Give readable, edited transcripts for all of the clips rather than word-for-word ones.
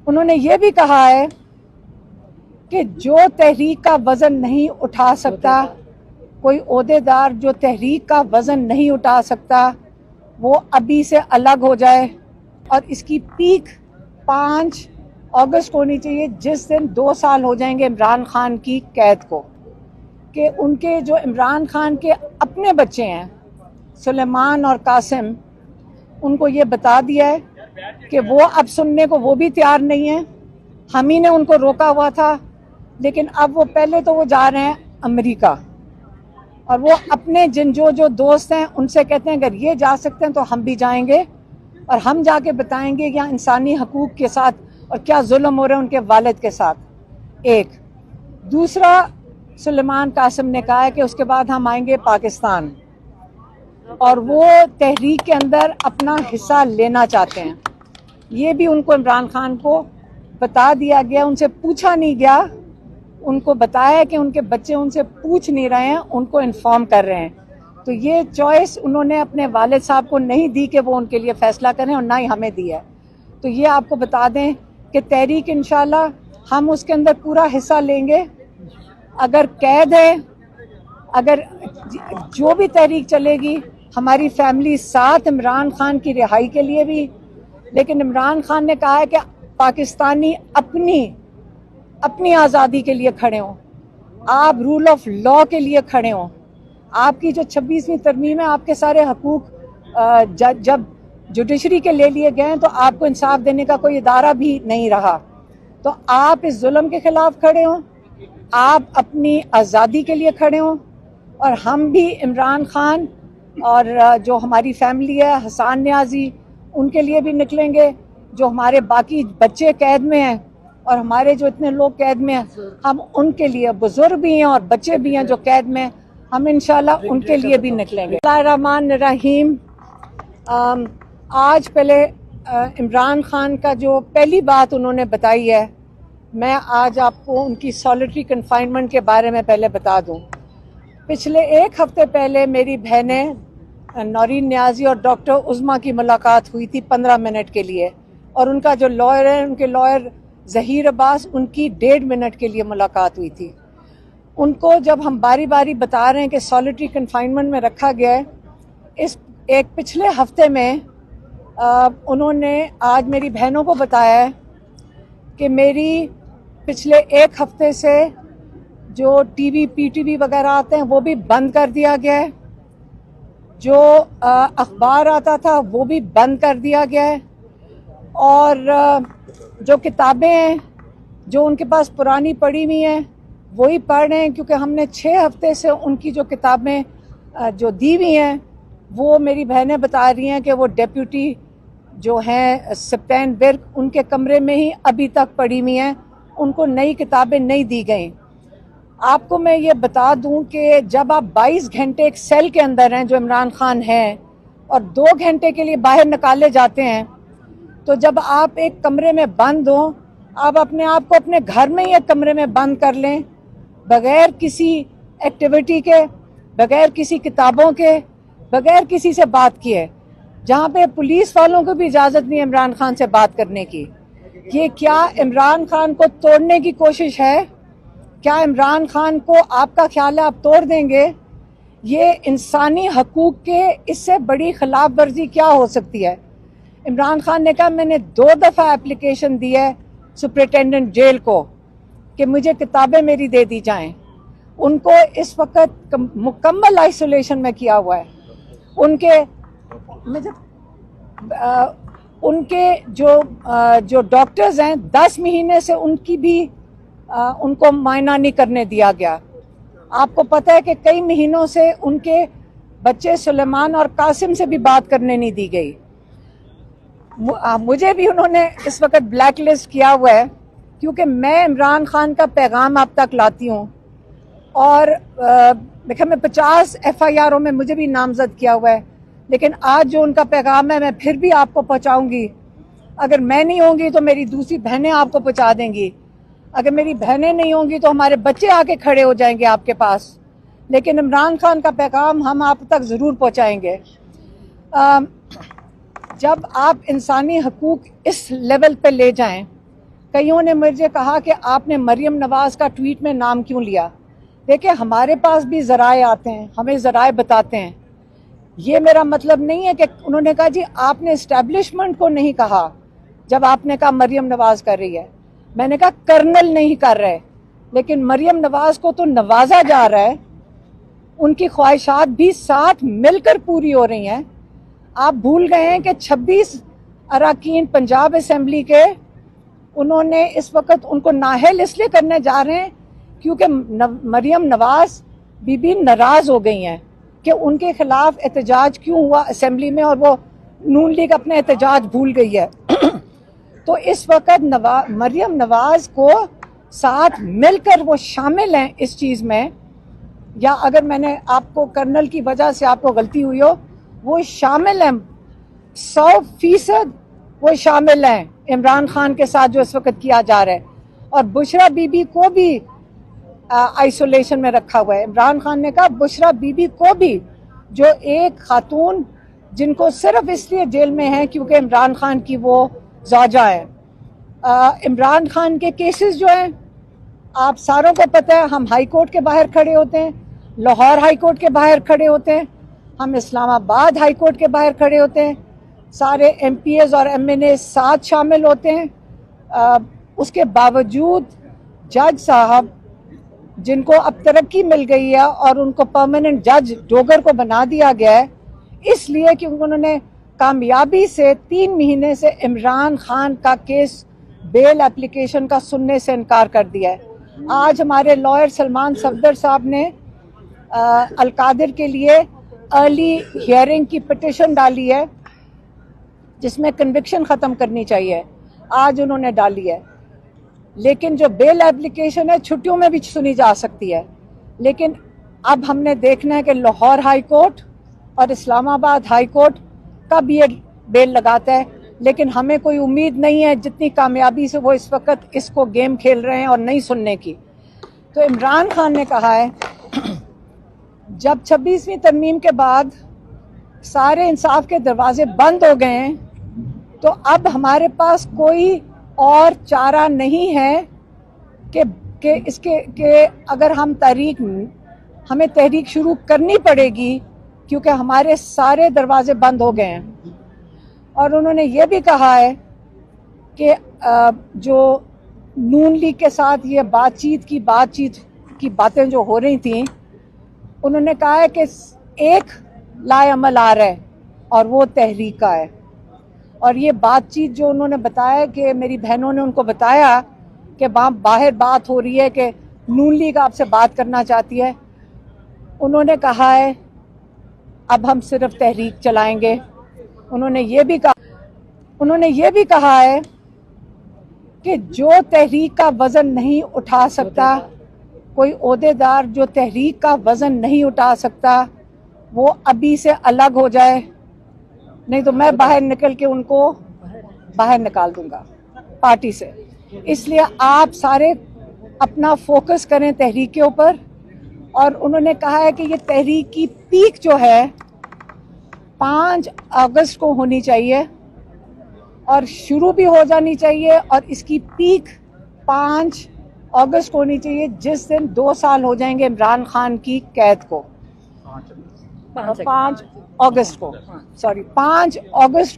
उन्होंने ये भी कहा है कि जो तहरीक का वज़न नहीं उठा सकता, कोई ओहदेदार जो तहरीक का वज़न नहीं उठा सकता, वो अभी से अलग हो जाए। और इसकी पीक 5 अगस्त होनी चाहिए, जिस दिन 2 साल हो जाएंगे इमरान खान की कैद को। कि उनके जो इमरान खान के अपने बच्चे हैं सुलेमान और कासिम, उनको ये बता दिया है कि वो अब सुनने को वो भी तैयार नहीं है। हम ही ने उनको रोका हुआ था, लेकिन अब वो पहले तो वो जा रहे हैं अमेरिका, और वो अपने जो दोस्त हैं उनसे कहते हैं अगर ये जा सकते हैं तो हम भी जाएंगे, और हम जाके बताएंगे कि यहाँ इंसानी हकूक़ के साथ और क्या जुल्म हो रहे हैं उनके वालिद के साथ। एक दूसरा, सुलेमान कासिम ने कहा है कि उसके बाद हम आएंगे पाकिस्तान, और वो तहरीक के अंदर अपना हिस्सा लेना चाहते हैं। ये भी उनको इमरान खान को बता दिया गया, उनसे पूछा नहीं गया। उनको बताया कि उनके बच्चे उनसे पूछ नहीं रहे हैं, उनको इन्फॉर्म कर रहे हैं। तो ये चॉइस उन्होंने अपने वालिद साहब को नहीं दी कि वो उनके लिए फ़ैसला करें, और ना ही हमें दी है। तो ये आपको बता दें कि तहरीक इंशाल्लाह हम उसके अंदर पूरा हिस्सा लेंगे। अगर कैद है, अगर जो भी तहरीक चलेगी, हमारी फैमिली साथ इमरान खान की रिहाई के लिए भी। लेकिन इमरान खान ने कहा है कि पाकिस्तानी अपनी आज़ादी के लिए खड़े हों, आप रूल ऑफ लॉ के लिए खड़े हों। आपकी जो 26वीं तरमीम है, आपके सारे हकूक़ जब जुडिशरी के ले लिए गए तो आपको इंसाफ देने का कोई इदारा भी नहीं रहा। तो आप इस जुल्म के खिलाफ खड़े हों, आप अपनी आज़ादी के लिए खड़े हों, और हम भी इमरान खान और जो हमारी फैमिली है, हसान न्याजी, उनके लिए भी निकलेंगे। जो हमारे बाकी बच्चे कैद में हैं और हमारे जो इतने लोग कैद में हैं, हम उनके लिए, बुजुर्ग भी हैं और बच्चे भी हैं जो कैद में, हम इंशाल्लाह उनके लिए भी निकलेंगे। बिस्मिल्लाहिर्रहमानिर्रहीम। आज पहले इमरान खान का जो पहली बात उन्होंने बताई है, मैं आज आपको उनकी सॉलिटरी कन्फाइनमेंट के बारे में पहले बता दूं। पिछले 1 हफ्ते पहले मेरी बहनें नौरीन न्याजी और डॉक्टर उज़मा की मुलाकात हुई थी 15 मिनट के लिए, और उनका जो लॉयर है, उनके लॉयर ज़हीर अब्बास, उनकी 1.5 मिनट के लिए मुलाकात हुई थी। उनको जब हम बारी बारी बता रहे हैं कि सॉलिटरी कन्फाइनमेंट में रखा गया है, इस एक पिछले हफ्ते में उन्होंने आज मेरी बहनों को बताया है कि मेरी पिछले 1 हफ्ते से जो टीवी पीटीवी वगैरह आते हैं वो भी बंद कर दिया गया है, जो अखबार आता था वो भी बंद कर दिया गया है, और जो किताबें हैं जो उनके पास पुरानी पड़ी हुई हैं वही पढ़ रहे हैं, क्योंकि हमने 6 हफ्ते से उनकी जो किताबें जो दी हुई हैं, वो मेरी बहनें बता रही हैं कि वो डेप्यूटी जो हैं सप्तान बिर्क, उनके कमरे में ही अभी तक पड़ी हुई हैं, उनको नई किताबें नहीं दी गई। आपको मैं ये बता दूं कि जब आप 22 घंटे एक सेल के अंदर हैं जो इमरान खान हैं, और 2 घंटे के लिए बाहर निकाले जाते हैं, तो जब आप एक कमरे में बंद हो, आप अपने आप को अपने घर में ही एक कमरे में बंद कर लें, बगैर किसी एक्टिविटी के, बगैर किसी किताबों के, बगैर किसी से बात किए, जहाँ पे पुलिस वालों को भी इजाज़त नहीं है इमरान खान से बात करने की। ये क्या इमरान खान को तोड़ने की कोशिश है? क्या इमरान खान को आपका ख्याल है आप तोड़ देंगे? ये इंसानी हकूक़ के इससे बड़ी खिलाफ वर्जी क्या हो सकती है? इमरान खान ने कहा मैंने 2 दफ़ा एप्लीकेशन दी है सुपरिटेंडेंट जेल को कि मुझे किताबें मेरी दे दी जाएं। उनको इस वक्त मुकम्मल आइसोलेशन में किया हुआ है। उनके जो डॉक्टर्स हैं, 10 महीने से उनकी भी उनको मायना नहीं करने दिया गया। आपको पता है कि कई महीनों से उनके बच्चे सुलेमान और कासिम से भी बात करने नहीं दी गई। मुझे भी उन्होंने इस वक्त ब्लैक लिस्ट किया हुआ है, क्योंकि मैं इमरान खान का पैगाम आप तक लाती हूँ, और देखिए मैं 50 FIRओं में मुझे भी नामजद किया हुआ है, लेकिन आज जो उनका पैगाम है मैं फिर भी आपको पहुँचाऊँगी। अगर मैं नहीं होंगी तो मेरी दूसरी बहनें आपको पहुँचा देंगी, अगर मेरी बहनें नहीं होंगी तो हमारे बच्चे आके खड़े हो जाएंगे आपके पास, लेकिन इमरान खान का पैगाम हम आप तक ज़रूर पहुँचाएँगे। जब आप इंसानी हकूक़ इस लेवल पे ले जाएं कईयों ने मुझे कहा कि आपने मरियम नवाज का ट्वीट में नाम क्यों लिया। देखिए, हमारे पास भी ज़राए आते हैं, हमें ज़राए बताते हैं। ये मेरा मतलब नहीं है कि उन्होंने कहा जी आपने इस्टेब्लिशमेंट को नहीं कहा जब आपने कहा मरियम नवाज कर रही है। मैंने कहा कर्नल नहीं कर रहे, लेकिन मरियम नवाज को तो नवाजा जा रहा है, उनकी ख्वाहिशात भी साथ मिलकर पूरी हो रही हैं। आप भूल गए हैं कि 26 अरकान पंजाब असेंबली के उन्होंने इस वक्त उनको नाअहल इसलिए करने जा रहे हैं क्योंकि मरियम नवाज बीबी नाराज हो गई हैं कि उनके खिलाफ एहतजाज क्यों हुआ असेंबली में, और वो नून लीग अपने एहतजाज भूल गई है। तो इस वक्त मरियम नवाज को साथ मिलकर वो शामिल हैं इस चीज़ में, या अगर मैंने आपको कर्नल की वजह से आपको गलती हुई हो, वो शामिल हैं 100% वो शामिल हैं इमरान खान के साथ जो इस वक्त किया जा रहा है। और बुशरा बीबी को भी आइसोलेशन में रखा हुआ है। इमरान खान ने कहा बुशरा बीबी को भी, जो एक खातून जिनको सिर्फ इसलिए जेल में है क्योंकि इमरान खान की वो ज़ौजा है। इमरान खान के केसेस जो हैं आप सारों को पता है, हम हाई कोर्ट के बाहर खड़े होते हैं, लाहौर हाई कोर्ट के बाहर खड़े होते हैं, हम इस्लामाबाद हाई कोर्ट के बाहर खड़े होते हैं, सारे MPs और MNA साथ शामिल होते हैं। उसके बावजूद जज साहब जिनको अब तरक्की मिल गई है और उनको परमानेंट जज डोगर को बना दिया गया है, इसलिए कि उन्होंने कामयाबी से 3 महीने से इमरान खान का केस बेल एप्लीकेशन का सुनने से इनकार कर दिया है। आज हमारे लॉयर सलमान सफदर साहब ने अलकादिर के लिए अर्ली हियरिंग की पिटिशन डाली है जिसमें कन्विक्शन ख़त्म करनी चाहिए, आज उन्होंने डाली है। लेकिन जो बेल एप्लीकेशन है छुट्टियों में भी सुनी जा सकती है, लेकिन अब हमने देखना है कि लाहौर हाई कोर्ट और इस्लामाबाद हाई कोर्ट कब ये बेल लगाता है। लेकिन हमें कोई उम्मीद नहीं है जितनी कामयाबी से वो इस वक्त इसको गेम खेल रहे हैं और नहीं सुनने की। तो इमरान खान ने कहा है जब 26वीं तरमीम के बाद सारे इंसाफ के दरवाजे बंद हो गए हैं, तो अब हमारे पास कोई और चारा नहीं है कि इसके के अगर हमें तहरीक शुरू करनी पड़ेगी क्योंकि हमारे सारे दरवाजे बंद हो गए हैं। और उन्होंने ये भी कहा है कि जो नून लीग के साथ ये बातचीत की बातें जो हो रही थी, उन्होंने कहा है कि एक लाएअमल आ रहा है और वो तहरीक का है। और ये बातचीत जो उन्होंने बताया कि मेरी बहनों ने उनको बताया कि वहाँ बाहर बात हो रही है कि नून लीग आपसे बात करना चाहती है, उन्होंने कहा है अब हम सिर्फ तहरीक चलाएंगे। उन्होंने ये भी कहा है कि जो तहरीक का वज़न नहीं उठा सकता, कोई ओहदेदार जो तहरीक का वज़न नहीं उठा सकता, वो अभी से अलग हो जाए, नहीं तो मैं बाहर निकल के उनको बाहर निकाल दूंगा पार्टी से। इसलिए आप सारे अपना फोकस करें तहरीक के ऊपर। और उन्होंने कहा है कि ये तहरीक की पीक जो है 5 अगस्त को होनी चाहिए और शुरू भी हो जानी चाहिए, और इसकी पीक 5 अगस्त को होनी चाहिए जिस दिन 2 साल हो जाएंगे इमरान खान की कैद को। 5 अगस्त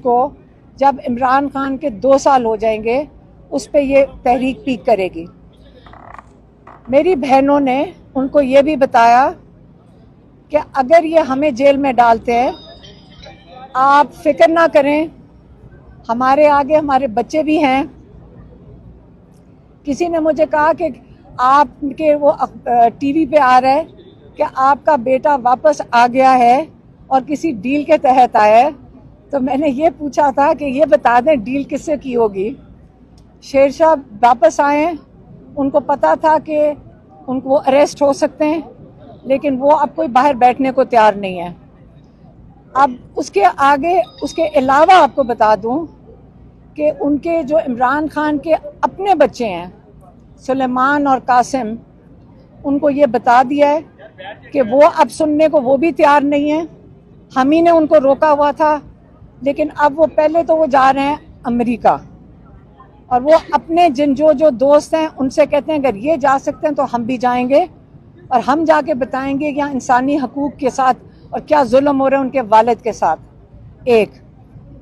को जब इमरान खान के 2 साल हो जाएंगे, उस पे ये तहरीक पीक करेगी। मेरी बहनों ने उनको ये भी बताया कि अगर ये हमें जेल में डालते हैं, आप फिक्र ना करें, हमारे आगे हमारे बच्चे भी हैं। किसी ने मुझे कहा कि आपके वो टीवी पे आ रहा है कि आपका बेटा वापस आ गया है और किसी डील के तहत आया है, तो मैंने ये पूछा था कि ये बता दें डील किससे की होगी। शेरशाह वापस आए, उनको पता था कि उनको वो अरेस्ट हो सकते हैं, लेकिन वो अब कोई बाहर बैठने को तैयार नहीं है। अब उसके आगे उसके अलावा आपको बता दूं कि उनके जो इमरान खान के अपने बच्चे हैं सुलेमान और कासिम, उनको ये बता दिया है कि वो अब सुनने को वो भी तैयार नहीं है। हम ही ने उनको रोका हुआ था, लेकिन अब वो पहले तो वो जा रहे हैं अमेरिका, और वो अपने जो दोस्त हैं उनसे कहते हैं अगर ये जा सकते हैं तो हम भी जाएंगे और हम जाके बताएंगे कि यहाँ इंसानी हकूक के साथ और क्या जुल्म हो रहा है उनके वालिद के साथ। एक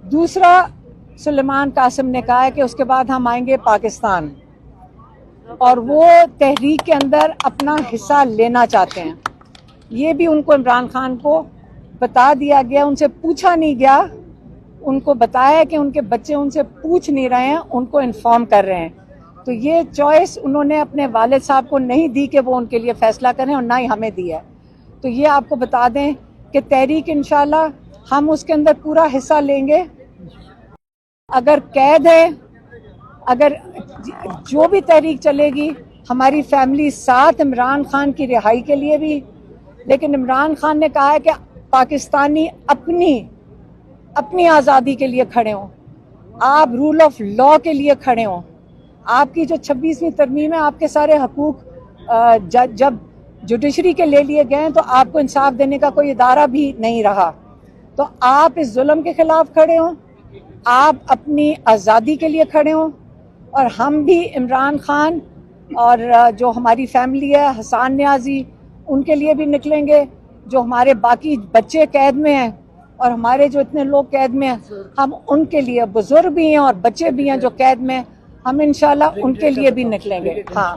दूसरा, सुलेमान कासिम ने कहा है कि उसके बाद हम आएंगे पाकिस्तान और वो तहरीक के अंदर अपना हिस्सा लेना चाहते हैं। ये भी उनको इमरान खान को बता दिया गया, उनसे पूछा नहीं गया, उनको बताया कि उनके बच्चे उनसे पूछ नहीं रहे हैं, उनको इन्फॉर्म कर रहे हैं। तो ये चॉइस उन्होंने अपने वालिद साहब को नहीं दी कि वो उनके लिए फैसला करें और ना ही हमें दी है। तो ये आपको बता दें कि तहरीक इंशाल्लाह हम उसके अंदर पूरा हिस्सा लेंगे। अगर कैद है, अगर जो भी तहरीक चलेगी, हमारी फैमिली साथ इमरान खान की रिहाई के लिए भी। लेकिन इमरान खान ने कहा है कि पाकिस्तानी अपनी आज़ादी के लिए खड़े हों, आप रूल ऑफ लॉ के लिए खड़े हों। आपकी जो 26वीं तरमीम है, आपके सारे हकूक जब जुडिशरी के ले लिए गए तो आपको इंसाफ देने का कोई इदारा भी नहीं रहा। तो आप इस जुल्म के खिलाफ खड़े हों, आप अपनी आज़ादी के लिए खड़े हों और हम भी इमरान खान और जो हमारी फैमिली है, हसन न्याजी, उनके लिए भी निकलेंगे। जो हमारे बाकी बच्चे कैद में हैं और हमारे जो इतने लोग कैद में हैं, हम उनके लिए, बुजुर्ग भी हैं और बच्चे भी हैं जो कैद में, हम इंशाल्लाह उनके लिए भी निकलेंगे। हाँ।